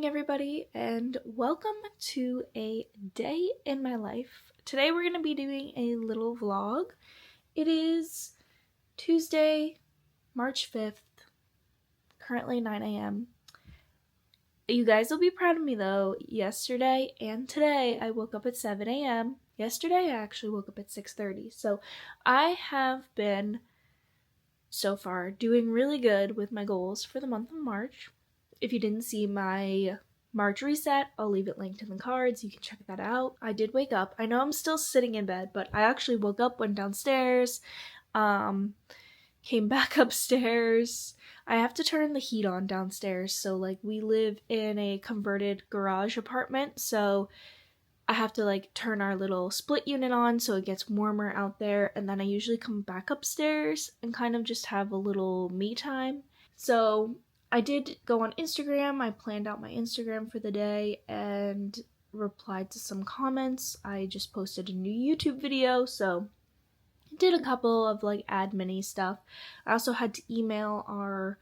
morning, everybody, and welcome to a day in my life. Today we're going to be doing a little vlog. It is Tuesday, March 5th, currently 9 a.m. You guys will be proud of me though. Yesterday and today I woke up at 7 a.m. Yesterday I actually woke up at 6:30. So I have been so far doing really good with my goals for the month of March. If you didn't see my March reset, I'll leave it linked in the cards. You can check that out. I did wake up. I know I'm still sitting in bed, but I actually woke up, went downstairs, came back upstairs. I have to turn the heat on downstairs. So we live in a converted garage apartment. So I have to turn our little split unit on so it gets warmer out there. And then I usually come back upstairs and kind of just have a little me time. So I did go on Instagram. I planned out my Instagram for the day and replied to some comments. I just posted a new YouTube video, so I did a couple of admin-y stuff. I also had to email our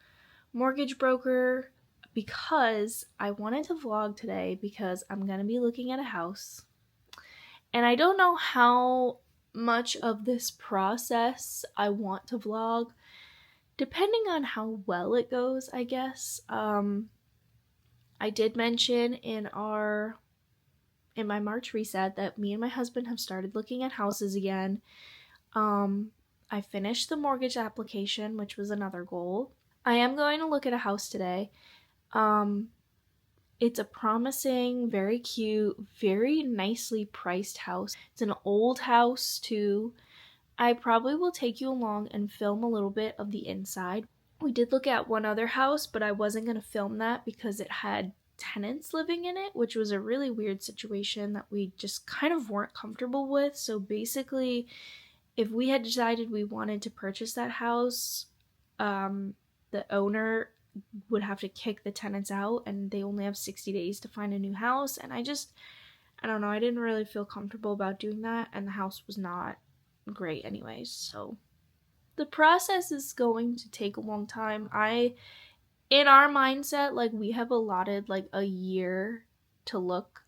mortgage broker because I wanted to vlog today because I'm going to be looking at a house. And I don't know how much of this process I want to vlog. Depending on how well it goes, I guess. I did mention in my March reset that me and my husband have started looking at houses again. I finished the mortgage application, which was another goal. I am going to look at a house today. It's a promising, very cute, very nicely priced house. It's an old house too. I probably will take you along and film a little bit of the inside. We did look at one other house, but I wasn't going to film that because it had tenants living in it, which was a really weird situation that we just kind of weren't comfortable with. So basically, if we had decided we wanted to purchase that house, the owner would have to kick the tenants out, and they only have 60 days to find a new house. And I don't know, I didn't really feel comfortable about doing that, and the house was not great anyways, so the process is going to take a long time. In our mindset, we have allotted a year to look,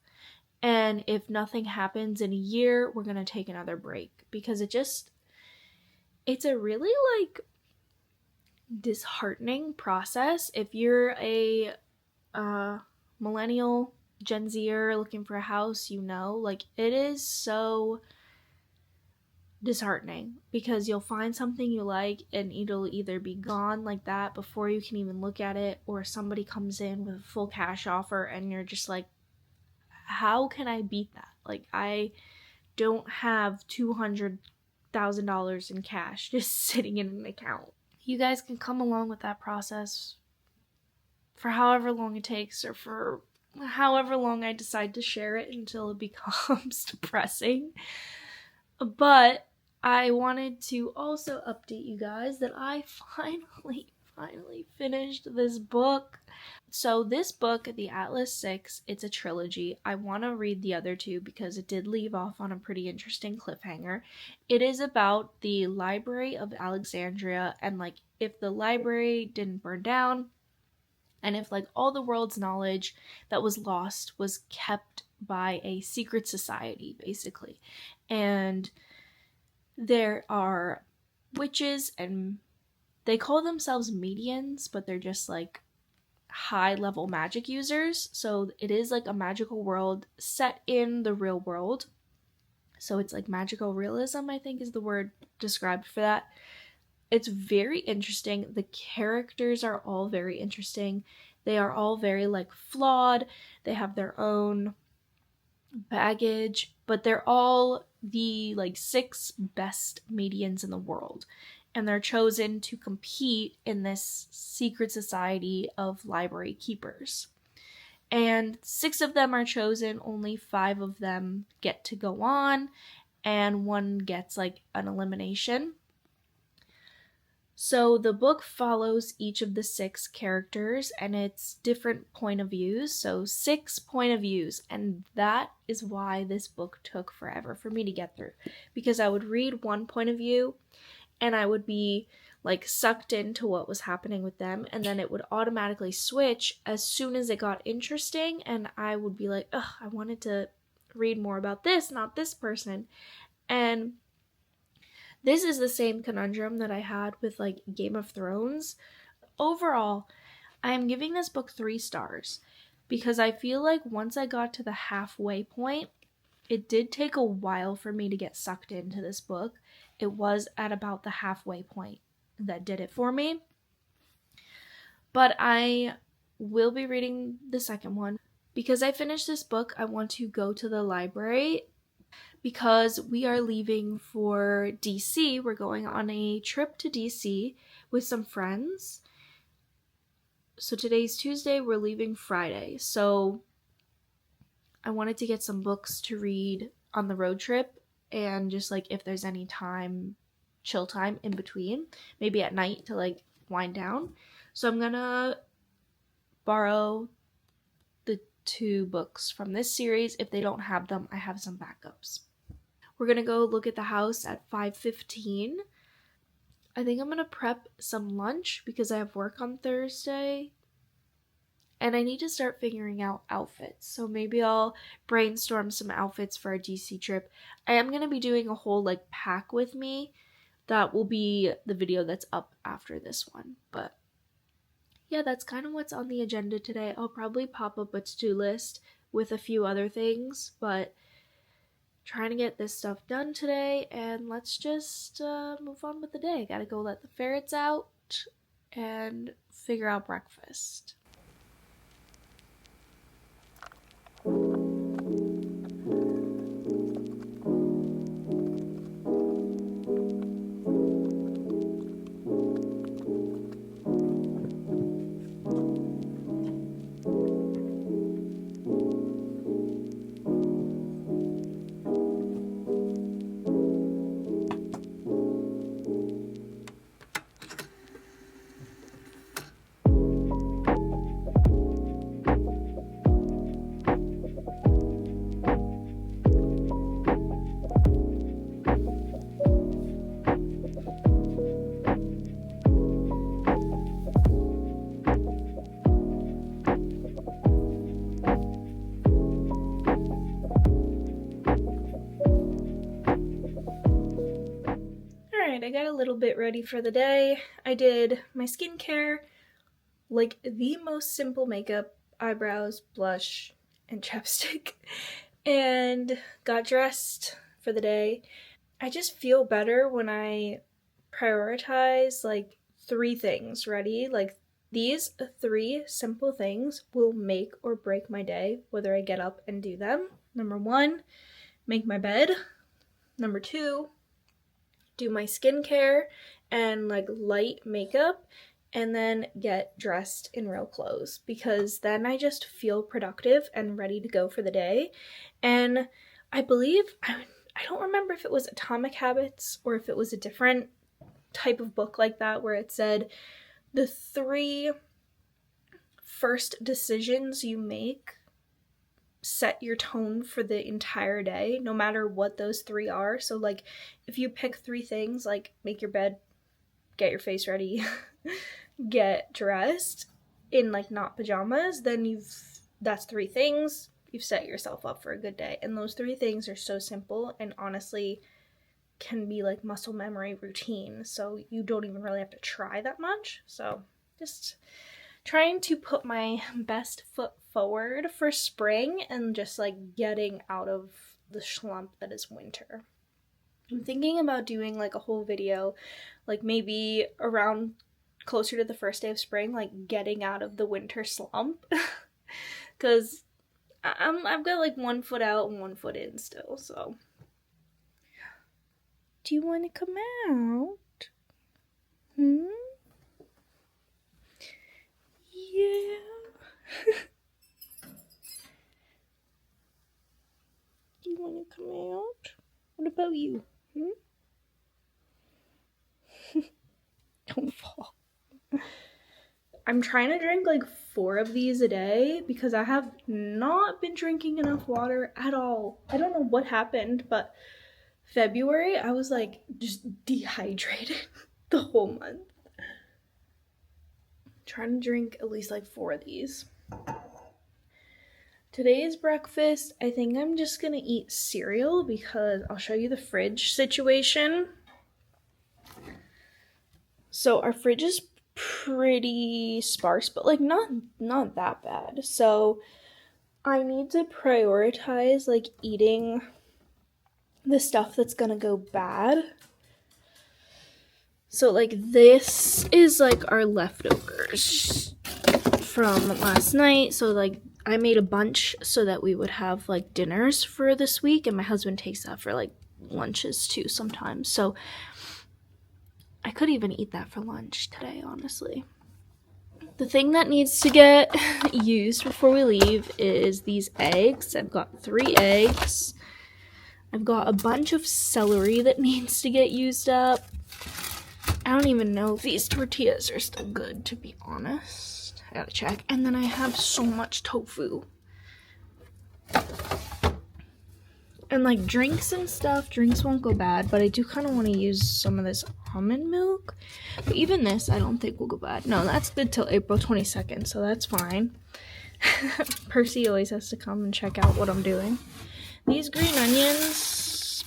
and if nothing happens in a year, we're gonna take another break because it's a really disheartening process. If you're a millennial, Gen Zer looking for a house, it is so disheartening because you'll find something you like and it'll either be gone like that before you can even look at it, or somebody comes in with a full cash offer and you're just like, how can I beat that? I don't have $200,000 in cash just sitting in an account. You guys can come along with that process for however long it takes, or for however long I decide to share it until it becomes depressing. But I wanted to also update you guys that I finally finished this book. So this book, The Atlas 6, it's a trilogy. I want to read the other two because it did leave off on a pretty interesting cliffhanger. It is about the Library of Alexandria, and if the library didn't burn down, and if all the world's knowledge that was lost was kept by a secret society, basically. And there are witches, and they call themselves mediums, but they're just high-level magic users. So it is a magical world set in the real world. So it's magical realism, I think is the word described for that. It's very interesting. The characters are all very interesting. They are all very flawed. They have their own baggage, but they're all the 6 best mediums in the world, and they're chosen to compete in this secret society of library keepers. And 6 of them are chosen, only 5 of them get to go on, and 1 gets an elimination. So the book follows each of the 6 characters, and it's different point of views. So 6 point of views, and that is why this book took forever for me to get through. Because I would read one point of view, and I would be like sucked into what was happening with them, and then it would automatically switch as soon as it got interesting, and I would be like, ugh, I wanted to read more about this, not this person. And this is the same conundrum that I had with like Game of Thrones. Overall, I am giving this book 3 stars because I feel like once I got to the halfway point, it did take a while for me to get sucked into this book. It was at about the halfway point that did it for me. But I will be reading the second one. Because I finished this book, I want to go to the library because we are leaving for DC. We're going on a trip to DC with some friends. So today's Tuesday, we're leaving Friday. So I wanted to get some books to read on the road trip, and just like if there's any time, chill time in between, maybe at night to like wind down. So I'm gonna borrow the 2 books from this series. If they don't have them, I have some backups. We're gonna go look at the house at 5:15. I think I'm gonna prep some lunch because I have work on Thursday. And I need to start figuring out outfits. So maybe I'll brainstorm some outfits for our DC trip. I am going to be doing a whole like pack with me. That will be the video that's up after this one. But yeah, that's kind of what's on the agenda today. I'll probably pop up a to-do list with a few other things. But trying to get this stuff done today. And let's just move on with the day. Gotta go let the ferrets out and figure out breakfast. I got a little bit ready for the day. I did my skincare, like the most simple makeup, eyebrows, blush, and chapstick, and got dressed for the day. I just feel better when I prioritize like 3 things, ready? Like these 3 simple things will make or break my day, whether I get up and do them. Number 1, make my bed. Number 2, do my skincare and like light makeup, and then get dressed in real clothes, because then I just feel productive and ready to go for the day. And I believe, I don't remember if it was Atomic Habits or if it was a different type of book like that, where it said the 3 first decisions you make set your tone for the entire day, no matter what those 3 are. So like if you pick 3 things, like make your bed, get your face ready, get dressed in like not pajamas, then that's 3 things. You've set yourself up for a good day. And those 3 things are so simple and honestly can be like muscle memory routine. So you don't even really have to try that much. So just trying to put my best foot forward for spring and just like getting out of the slump that is winter. I'm thinking about doing like a whole video, like maybe around closer to the first day of spring, like getting out of the winter slump, because I've got like 1 foot out and 1 foot in still. So do you want to come out? Yeah. Do you want to come out? What about you? Don't fall. I'm trying to drink like 4 of these a day because I have not been drinking enough water at all. I don't know what happened, but February I was like just dehydrated the whole month. trying to drink at least like 4 of these. Today's breakfast, I think I'm just gonna eat cereal because I'll show you the fridge situation. So our fridge is pretty sparse, but like not that bad. So I need to prioritize like eating the stuff that's gonna go bad. So like this is like our leftovers from last night. So like I made a bunch so that we would have like dinners for this week, and my husband takes that for like lunches too sometimes. So I could even eat that for lunch today, honestly. The thing that needs to get used before we leave is these eggs. I've got 3 eggs. I've got a bunch of celery that needs to get used up. I don't even know if these tortillas are still good, to be honest. I gotta check. And then I have so much tofu. And like drinks and stuff, drinks won't go bad, but I do kind of want to use some of this almond milk. But even this, I don't think will go bad. No, that's good till April 22nd, so that's fine. Percy always has to come and check out what I'm doing. These green onions,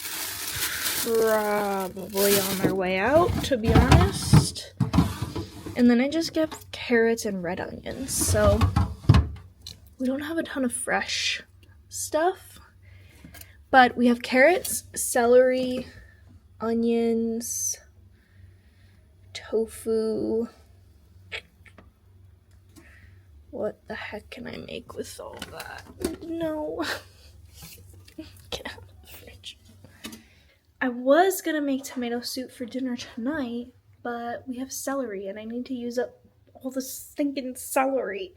probably on their way out, to be honest. And then I just get carrots and red onions, so we don't have a ton of fresh stuff. But we have carrots, celery, onions, tofu. What the heck can I make with all that? No. Get out of the fridge. I was gonna make tomato soup for dinner tonight, but we have celery and I need to use up all the stinking celery.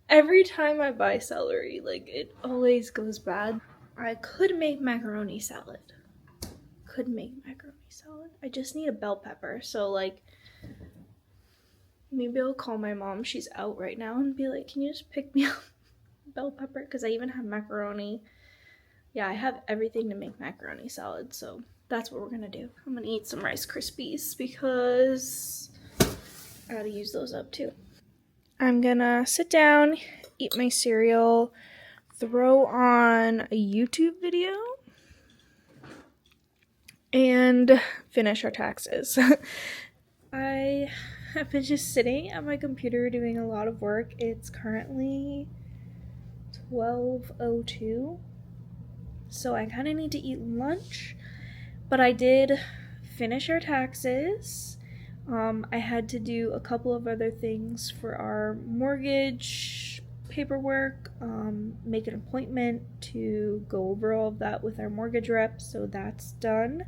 Every time I buy celery, like, it always goes bad. I could make macaroni salad. I just need a bell pepper. So, like, maybe I'll call my mom. She's out right now and be like, can you just pick me up bell pepper? Because I even have macaroni. Yeah, I have everything to make macaroni salad. So that's what we're going to do. I'm going to eat some Rice Krispies because I gotta use those up too. I'm going to sit down, eat my cereal, throw on a YouTube video, and finish our taxes. I have been just sitting at my computer doing a lot of work. It's currently 12:02, so I kind of need to eat lunch, but I did finish our taxes. I had to do a couple of other things for our mortgage paperwork, make an appointment to go over all of that with our mortgage rep, so that's done.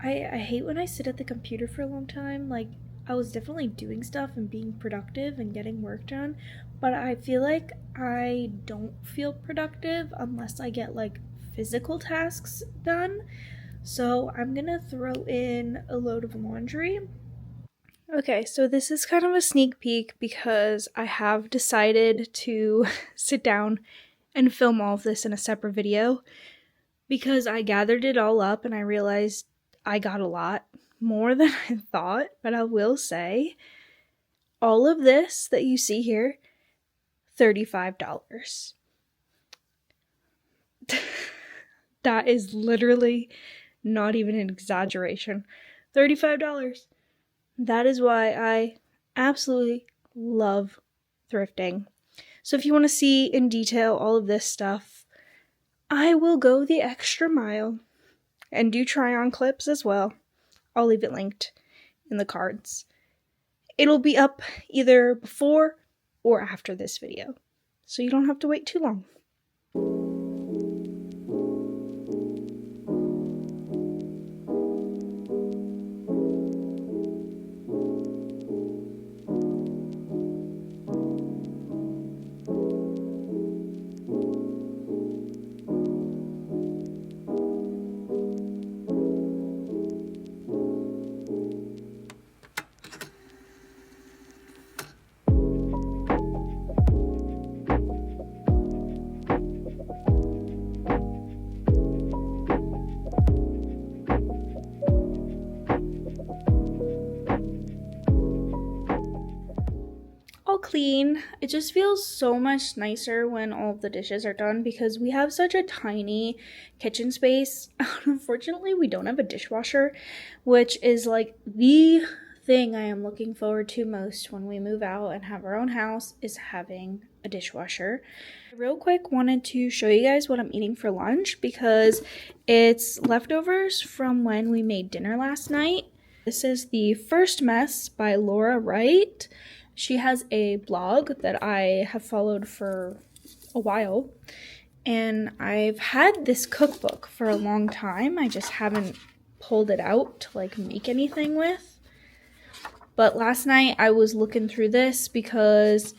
I hate when I sit at the computer for a long time. Like, I was definitely doing stuff and being productive and getting work done, but I feel like I don't feel productive unless I get like physical tasks done. So I'm gonna throw in a load of laundry. Okay, so this is kind of a sneak peek because I have decided to sit down and film all of this in a separate video because I gathered it all up and I realized I got a lot more than I thought. But I will say, all of this that you see here, $35. That is literally not even an exaggeration. $35. That is why I absolutely love thrifting. So if you want to see in detail all of this stuff, I will go the extra mile and do try-on clips as well. I'll leave it linked in the cards. It'll be up either before or after this video, so you don't have to wait too long. all clean. It just feels so much nicer when all of the dishes are done because we have such a tiny kitchen space. Unfortunately, we don't have a dishwasher, which is like the thing I am looking forward to most when we move out and have our own house, is having a dishwasher. Real quick, wanted to show you guys what I'm eating for lunch because it's leftovers from when we made dinner last night. This is The First Mess by Laura Wright. She has a blog that I have followed for a while, and I've had this cookbook for a long time. I just haven't pulled it out to like make anything with. But last night I was looking through this because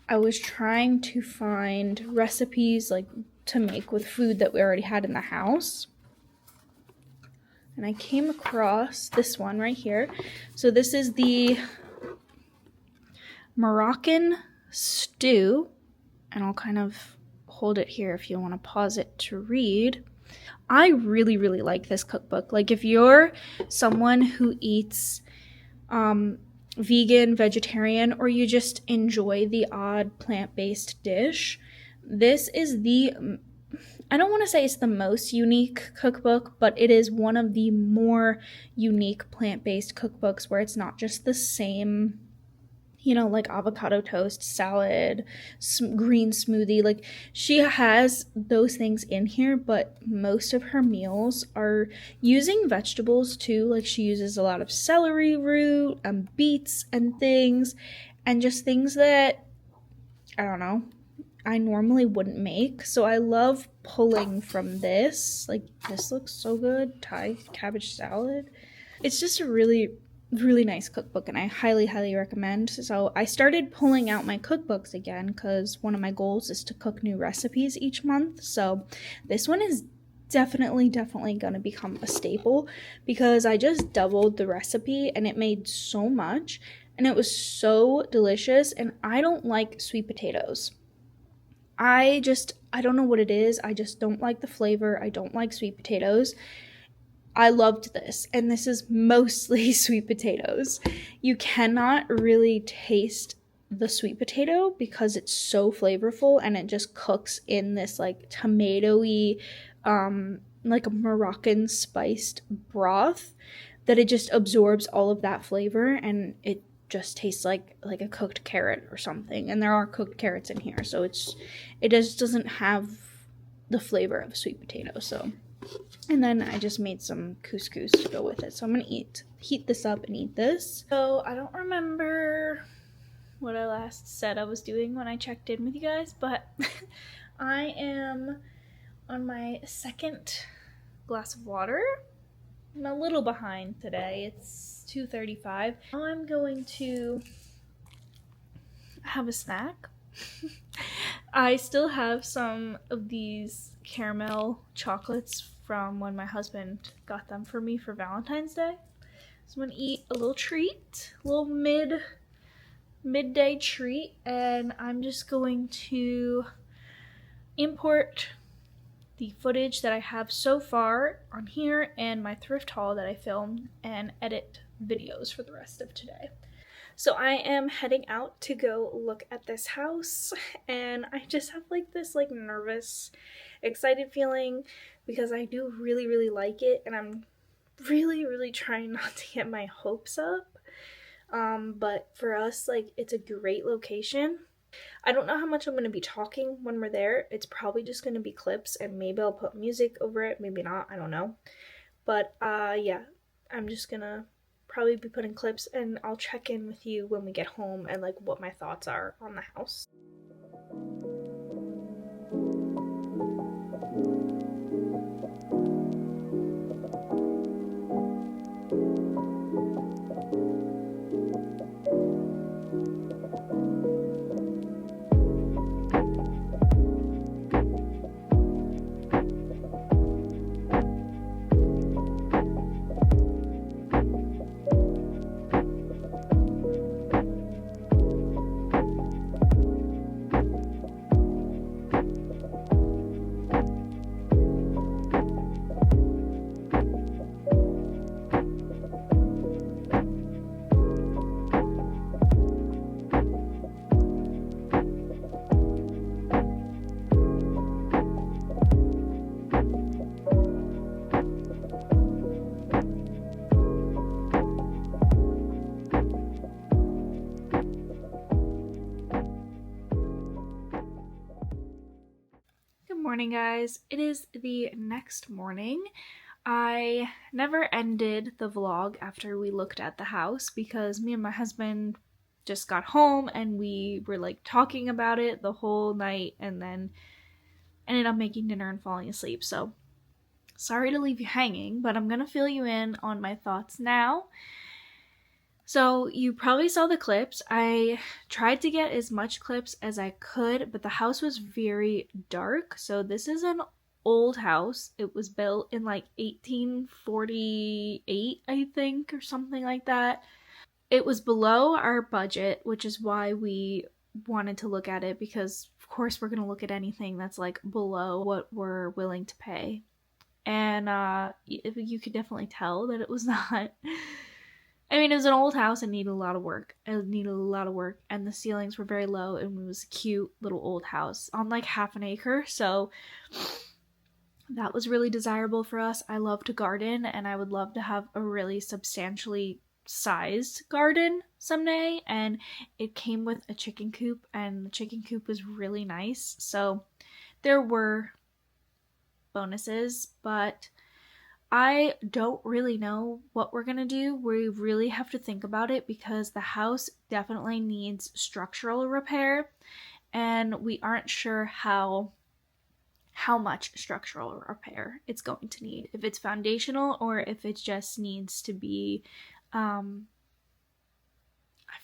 I was trying to find recipes like to make with food that we already had in the house. And I came across this one right here. So this is the Moroccan stew, and I'll kind of hold it here if you want to pause it to read. I really, really like this cookbook. Like if you're someone who eats vegan, vegetarian, or you just enjoy the odd plant-based dish, this is the, I don't want to say it's the most unique cookbook, but it is one of the more unique plant-based cookbooks where it's not just the same, you know, like avocado toast, salad, green smoothie. Like she has those things in here, but most of her meals are using vegetables too. Like she uses a lot of celery root and beets and things, and just things that, I don't know, I normally wouldn't make. So I love pulling from this. Like this looks so good. Thai cabbage salad. It's just a really, really nice cookbook, and I highly, highly recommend. So I started pulling out my cookbooks again because one of my goals is to cook new recipes each month. So this one is definitely going to become a staple because I just doubled the recipe and it made so much and it was so delicious. And I don't like sweet potatoes. I don't know what it is. I just don't like the flavor. I don't like sweet potatoes. I loved this, and this is mostly sweet potatoes. You cannot really taste the sweet potato because it's so flavorful and it just cooks in this like tomatoey, like a Moroccan spiced broth that it just absorbs all of that flavor, and it just tastes like a cooked carrot or something. And there are cooked carrots in here, so it just doesn't have the flavor of a sweet potato. So, and then I just made some couscous to go with it. So I'm gonna heat this up and eat this. So I don't remember what I last said I was doing when I checked in with you guys, but I am on my second glass of water. I'm a little behind today. It's 2:35. Now I'm going to have a snack. I still have some of these caramel chocolates from when my husband got them for me for Valentine's Day. So I'm gonna eat a little treat, a little midday treat, and I'm just going to import the footage that I have so far on here and my thrift haul that I filmed and edit videos for the rest of today. So I am heading out to go look at this house, and I just have like this like nervous, excited feeling because I do really, really like it, and I'm really, really trying not to get my hopes up. But for us, like, it's a great location. I don't know how much I'm going to be talking when we're there. It's probably just going to be clips, and maybe I'll put music over it, maybe not, I don't know. But yeah, I'm just gonna probably be putting clips, and I'll check in with you when we get home and like what my thoughts are on the house. morning, guys. It is the next morning. I never ended the vlog after we looked at the house because me and my husband just got home and we were like talking about it the whole night and then ended up making dinner and falling asleep. So sorry to leave you hanging, but I'm gonna fill you in on my thoughts now. So you probably saw the clips. I tried to get as much clips as I could, but the house was very dark. So this is an old house. It was built in like 1848, I think, or something like that. It was below our budget, which is why we wanted to look at it, because of course we're going to look at anything that's like below what we're willing to pay. And you could definitely tell that it was not. I mean, it was an old house and needed a lot of work. And the ceilings were very low, and it was a cute little old house on like half an acre. So that was really desirable for us. I love to garden, and I would love to have a really substantially sized garden someday. And it came with a chicken coop, and the chicken coop was really nice. So there were bonuses, but I don't really know what we're gonna do. We really have to think about it because the house definitely needs structural repair, and we aren't sure how much structural repair it's going to need. If it's foundational or if it just needs to be, I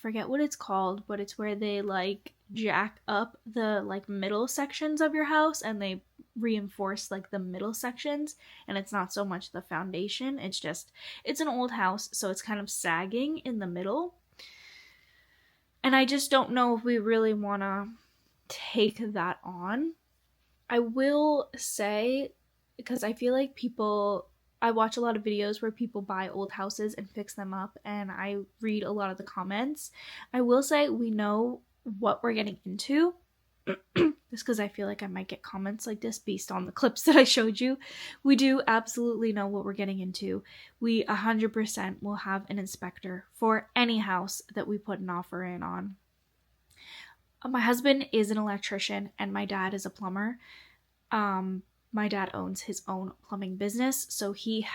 forget what it's called, but it's where they like jack up the like middle sections of your house and they reinforce like the middle sections, and it's not so much the foundation, it's an old house, so it's kind of sagging in the middle, and I just don't know if we really want to take that on. I will say, because I feel like I watch a lot of videos where people buy old houses and fix them up, and I read a lot of the comments. I will say we know what we're getting into, just because I feel like I might get comments like this based on the clips that I showed you. We do absolutely know what we're getting into. We 100% will have an inspector for any house that we put an offer in on. My husband is an electrician and my dad is a plumber. My dad owns his own plumbing business, so he's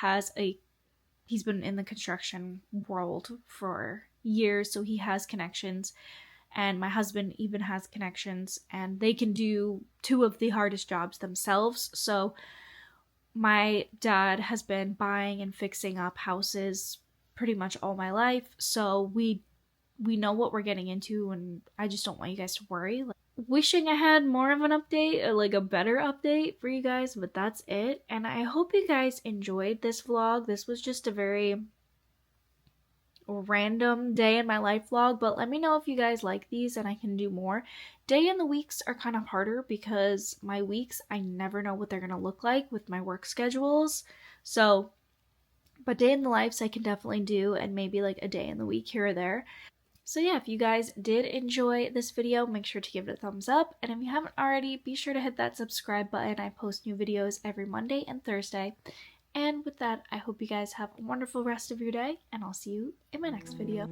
been in the construction world for years, so he has connections. And my husband even has connections, and they can do two of the hardest jobs themselves. So my dad has been buying and fixing up houses pretty much all my life. So we know what we're getting into, and I just don't want you guys to worry. Wishing I had more of an update, or like a better update for you guys, but that's it. And I hope you guys enjoyed this vlog. This was just a very random day in my life vlog, but let me know if you guys like these and I can do more. Day in the weeks are kind of harder because my weeks, I never know what they're gonna look like with my work schedules. So, but day in the lives I can definitely do, and maybe like a day in the week here or there. So yeah, if you guys did enjoy this video, make sure to give it a thumbs up, and if you haven't already, be sure to hit that subscribe button. I post new videos every Monday and Thursday. And with that, I hope you guys have a wonderful rest of your day, and I'll see you in my next video.